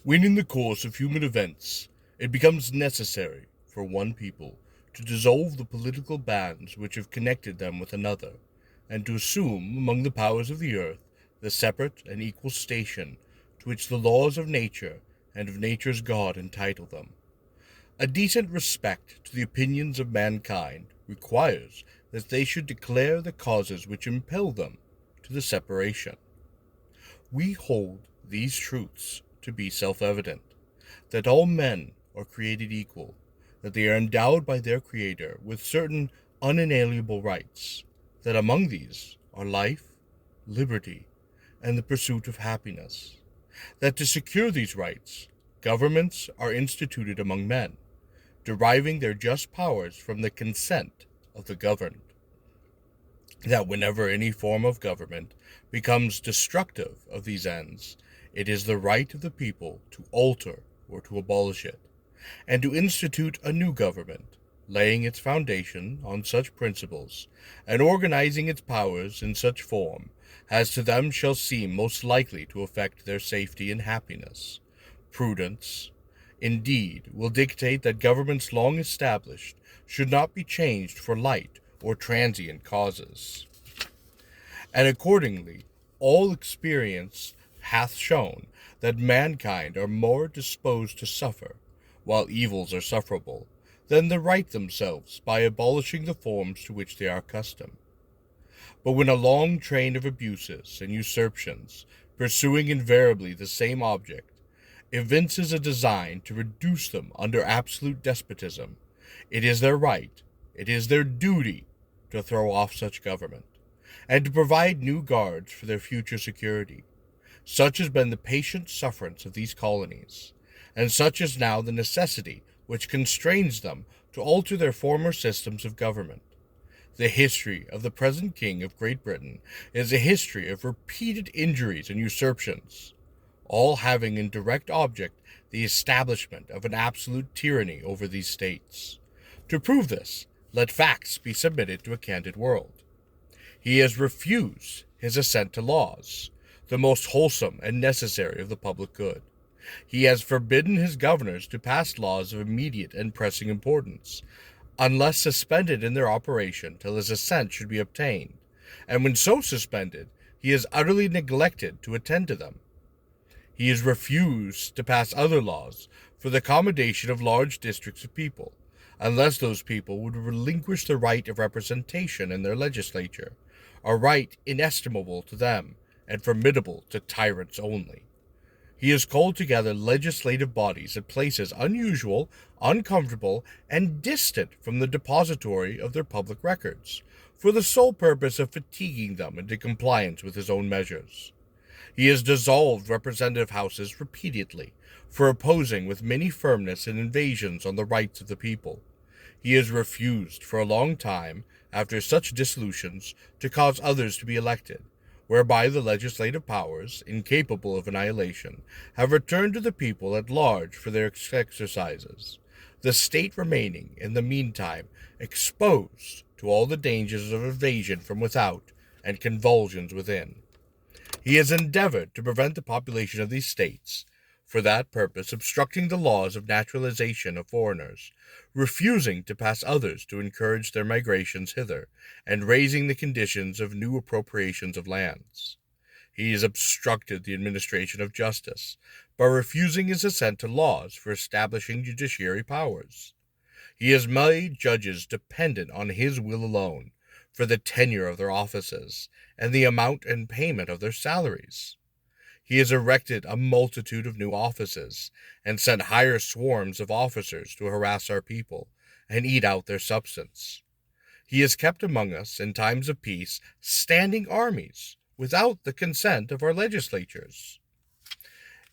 When in the course of human events it becomes necessary for one people to dissolve the political bands which have connected them with another, and to assume among the powers of the earth the separate and equal station to which the laws of nature and of nature's God entitle them, a decent respect to the opinions of mankind requires that they should declare the causes which impel them to the separation. We hold these truths to be self-evident, that all men are created equal, that they are endowed by their Creator with certain unalienable rights, that among these are life, liberty, and the pursuit of happiness, that to secure these rights, governments are instituted among men, deriving their just powers from the consent of the governed, that whenever any form of government becomes destructive of these ends, it is the right of the people to alter or to abolish it, and to institute a new government, laying its foundation on such principles, and organizing its powers in such form as to them shall seem most likely to affect their safety and happiness. Prudence, indeed, will dictate that governments long established should not be changed for light or transient causes. And accordingly, all experience hath shown that mankind are more disposed to suffer, while evils are sufferable, than the right themselves by abolishing the forms to which they are accustomed. But when a long train of abuses and usurpations, pursuing invariably the same object, evinces a design to reduce them under absolute despotism, it is their right, it is their duty, to throw off such government, and to provide new guards for their future security. Such has been the patient sufferance of these colonies, and such is now the necessity which constrains them to alter their former systems of government. The history of the present King of Great Britain is a history of repeated injuries and usurpations, all having in direct object the establishment of an absolute tyranny over these states. To prove this, let facts be submitted to a candid world. He has refused his assent to laws, the most wholesome and necessary of the public good. He has forbidden his governors to pass laws of immediate and pressing importance, unless suspended in their operation till his assent should be obtained, and when so suspended, he has utterly neglected to attend to them. He has refused to pass other laws for the accommodation of large districts of people, unless those people would relinquish the right of representation in their legislature, a right inestimable to them and formidable to tyrants only. He has called together legislative bodies at places unusual, uncomfortable, and distant from the depository of their public records, for the sole purpose of fatiguing them into compliance with his own measures. He has dissolved representative houses repeatedly, for opposing with many firmness and invasions on the rights of the people. He has refused for a long time, after such dissolutions, to cause others to be elected, whereby the legislative powers, incapable of annihilation, have returned to the people at large for their exercises, the state remaining, in the meantime, exposed to all the dangers of invasion from without and convulsions within. He has endeavored to prevent the population of these states, for that purpose obstructing the laws of naturalization of foreigners, refusing to pass others to encourage their migrations hither, and raising the conditions of new appropriations of lands. He has obstructed the administration of justice, by refusing his assent to laws for establishing judiciary powers. He has made judges dependent on his will alone, for the tenure of their offices, and the amount and payment of their salaries. He has erected a multitude of new offices, and sent higher swarms of officers to harass our people, and eat out their substance. He has kept among us, in times of peace, standing armies, without the consent of our legislatures.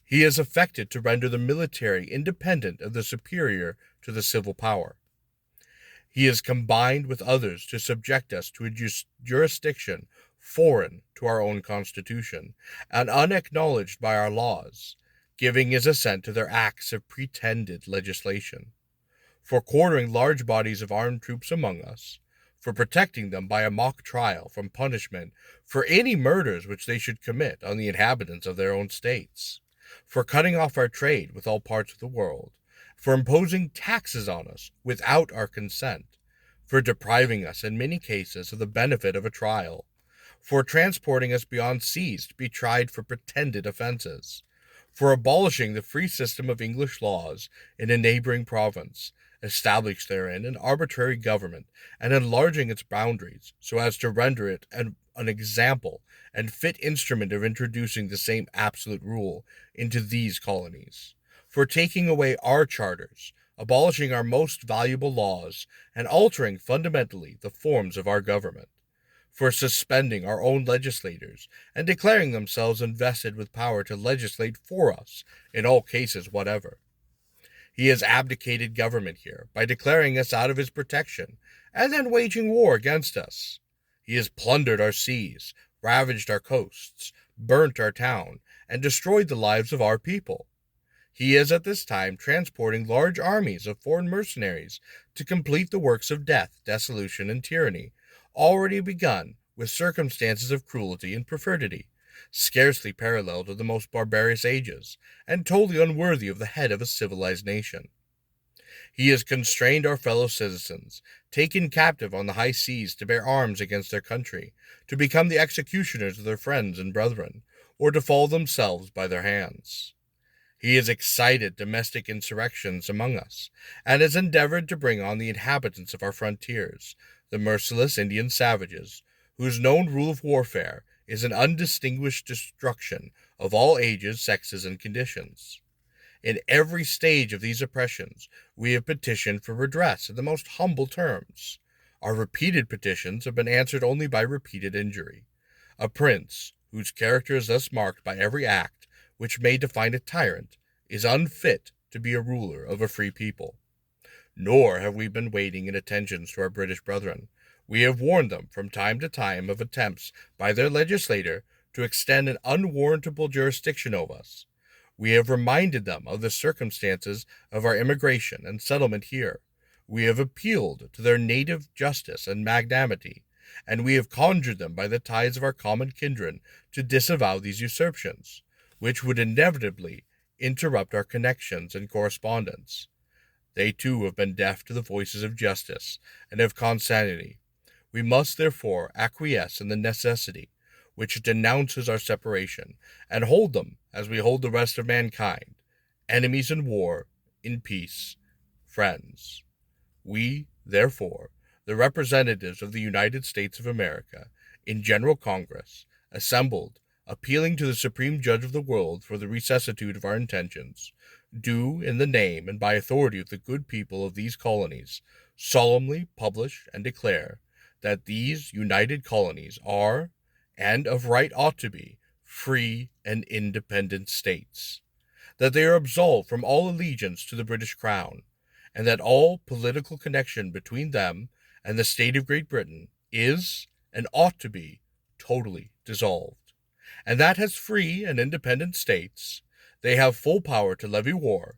He has affected to render the military independent of the superior to the civil power. He has combined with others to subject us to a jurisdiction foreign to our own constitution, and unacknowledged by our laws, giving his assent to their acts of pretended legislation, for quartering large bodies of armed troops among us, for protecting them by a mock trial from punishment for any murders which they should commit on the inhabitants of their own states, for cutting off our trade with all parts of the world, for imposing taxes on us without our consent, for depriving us in many cases of the benefit of a trial, for transporting us beyond seas to be tried for pretended offenses, for abolishing the free system of English laws in a neighboring province, established therein an arbitrary government, and enlarging its boundaries so as to render it an example and fit instrument of introducing the same absolute rule into these colonies, for taking away our charters, abolishing our most valuable laws, and altering fundamentally the forms of our government, for suspending our own legislators and declaring themselves invested with power to legislate for us in all cases whatever. He has abdicated government here by declaring us out of his protection and then waging war against us. He has plundered our seas, ravaged our coasts, burnt our town, and destroyed the lives of our people. He is at this time transporting large armies of foreign mercenaries to complete the works of death, dissolution, and tyranny, already begun with circumstances of cruelty and perfidy, scarcely paralleled of the most barbarous ages, and totally unworthy of the head of a civilized nation. He has constrained our fellow citizens, taken captive on the high seas to bear arms against their country, to become the executioners of their friends and brethren, or to fall themselves by their hands. He has excited domestic insurrections among us, and has endeavored to bring on the inhabitants of our frontiers, the merciless Indian savages, whose known rule of warfare is an undistinguished destruction of all ages, sexes, and conditions. In every stage of these oppressions, we have petitioned for redress in the most humble terms. Our repeated petitions have been answered only by repeated injury. A prince, whose character is thus marked by every act which may define a tyrant, is unfit to be a ruler of a free people. Nor have we been waiting in attentions to our British brethren. We have warned them from time to time of attempts by their legislator to extend an unwarrantable jurisdiction over us. We have reminded them of the circumstances of our immigration and settlement here. We have appealed to their native justice and magnanimity, and we have conjured them by the ties of our common kindred to disavow these usurpations, which would inevitably interrupt our connections and correspondence. They too have been deaf to the voices of justice and of consanguinity. We must therefore acquiesce in the necessity which denounces our separation, and hold them as we hold the rest of mankind, enemies in war, in peace, friends. We, therefore, the representatives of the United States of America, in General Congress, assembled, appealing to the Supreme Judge of the world for the rectitude of our intentions, do, in the name and by authority of the good people of these colonies, solemnly publish and declare that these united colonies are, and of right ought to be, free and independent states, that they are absolved from all allegiance to the British Crown, and that all political connection between them and the state of Great Britain is, and ought to be, totally dissolved, and that as free and independent states, they have full power to levy war,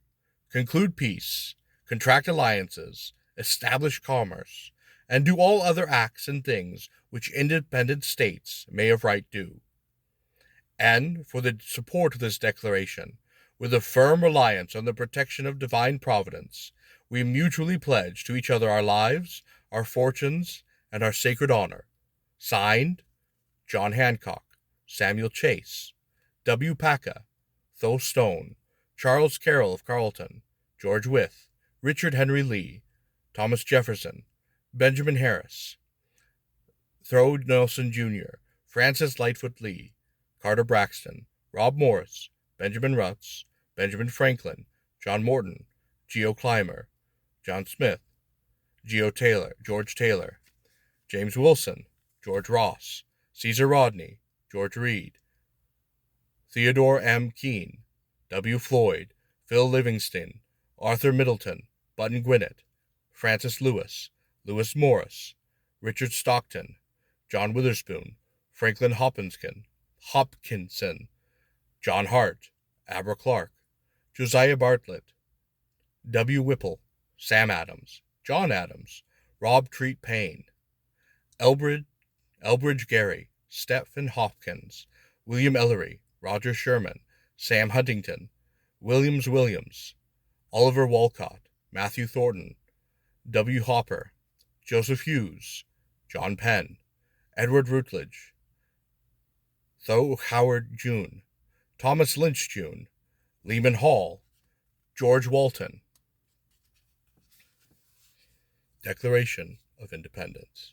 conclude peace, contract alliances, establish commerce, and do all other acts and things which independent states may of right do. And for the support of this declaration, with a firm reliance on the protection of divine providence, we mutually pledge to each other our lives, our fortunes, and our sacred honor. Signed, John Hancock, Samuel Chase, W. Paca, Tho Stone, Charles Carroll of Carleton, George Wythe, Richard Henry Lee, Thomas Jefferson, Benjamin Harris, Thoreau Nelson Jr., Francis Lightfoot Lee, Carter Braxton, Rob Morris, Benjamin Rutz, Benjamin Franklin, John Morton, Geo Clymer, John Smith, George Taylor, James Wilson, George Ross, Caesar Rodney, George Reed, Theodore M. Keene, W. Floyd, Phil Livingston, Arthur Middleton, Button Gwinnett, Francis Lewis, Lewis Morris, Richard Stockton, John Witherspoon, Franklin Hopkinson, John Hart, Abra Clark, Josiah Bartlett, W. Whipple, Sam Adams, John Adams, Rob Treat Payne, Elbridge Gerry, Stephen Hopkins, William Ellery, Roger Sherman, Sam Huntington, Williams, Oliver Wolcott, Matthew Thornton, W. Hopper, Joseph Hughes, John Penn, Edward Rutledge, Tho Howard June, Thomas Lynch June, Lehman Hall, George Walton. Declaration of Independence.